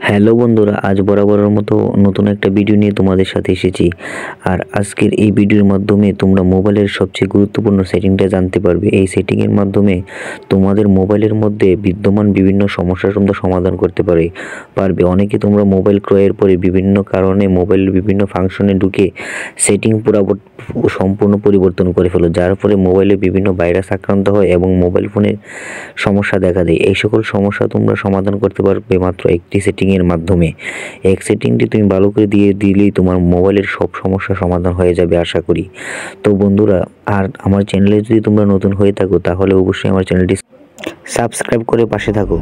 Hello বন্ধুরা, আজ বরাবরের মতো নতুন একটা ভিডিও নিয়ে তোমাদের সাথে এসেছি। আর আজকের এই ভিডিওর মাধ্যমে তোমরা মোবাইলের সবচেয়ে গুরুত্বপূর্ণ সেটিংটা জানতে পারবে। এই সেটিংয়ের মাধ্যমে তোমাদের মোবাইলের মধ্যে বিদ্যমান বিভিন্ন সমস্যার তোমরা সমাধান করতে পারবে। অনেকে তোমরা মোবাইল ক্রয়ের পরে বিভিন্ন কারণে মোবাইলের বিভিন্ন ফাংশনে ঢুকে সেটিং সম্পূর্ণ পরিবর্তন করে ফেলো, যার ফলে মোবাইলে বিভিন্ন ভাইরাস আক্রান্ত হয় এবং মোবাইল ফোনের সমস্যা দেখা দেয়। এই সকল সমস্যা তোমরা সমাধান করতে পারবে মাত্র একটি সেটিংয়ের মাধ্যমে। এক সেটিংটি তুমি ভালো করে দিলেই তোমার মোবাইলের সব সমস্যা সমাধান হয়ে যাবে আশা করি। তো বন্ধুরা, আর আমার চ্যানেলে যদি তোমরা নতুন হয়ে থাকো তাহলে অবশ্যই আমার চ্যানেলটি সাবস্ক্রাইব করে পাশে থাকো।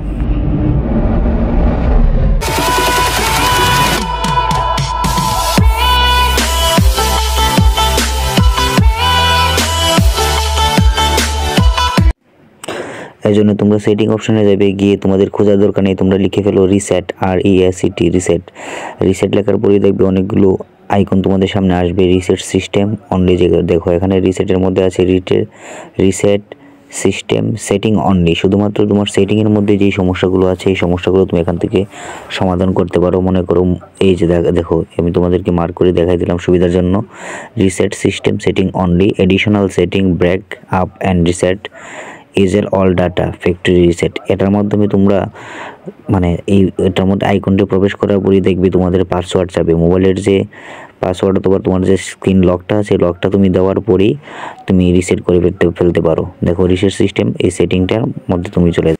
এই জন্য তোমরা সেটিং অপশানে যাবে, গিয়ে তোমাদের খোঁজার দরকার নেই, তোমরা লিখে ফেলো রিসেট, RESET, রিসেট লেখার পরে দেখবে অনেকগুলো আইকন তোমাদের সামনে আসবে। রিসেট সিস্টেম অনলি, যে দেখো এখানে রিসেটের মধ্যে আছে রিসেট সিস্টেম সেটিং অনলি। শুধুমাত্র তোমার সেটিংয়ের মধ্যে যেই সমস্যাগুলো আছে এই সমস্যাগুলো তুমি এখান থেকে সমাধান করতে পারো। মনে করো এই যে দেখো, আমি তোমাদেরকে মার্ক করে দেখাই দিলাম সুবিধার জন্য। Reset system setting only, additional setting, backup and reset, ইজেল অল ডাটা, ফ্যাক্টরি রিসেট। এটার মাধ্যমে তোমরা এটার মধ্যে আইকনটি প্রবেশ করার পরই দেখবে তোমাদের পাসওয়ার্ড চাবে। মোবাইলের যে পাসওয়ার্ড অথবা তোমার যে স্ক্রিন লকটা আছে, লকটা তুমি দেওয়ার পরেই তুমি রিসেট করে ফেলতে পারো। দেখো রিসেট সিস্টেম, এই সেটিংটার মধ্যে তুমি চলে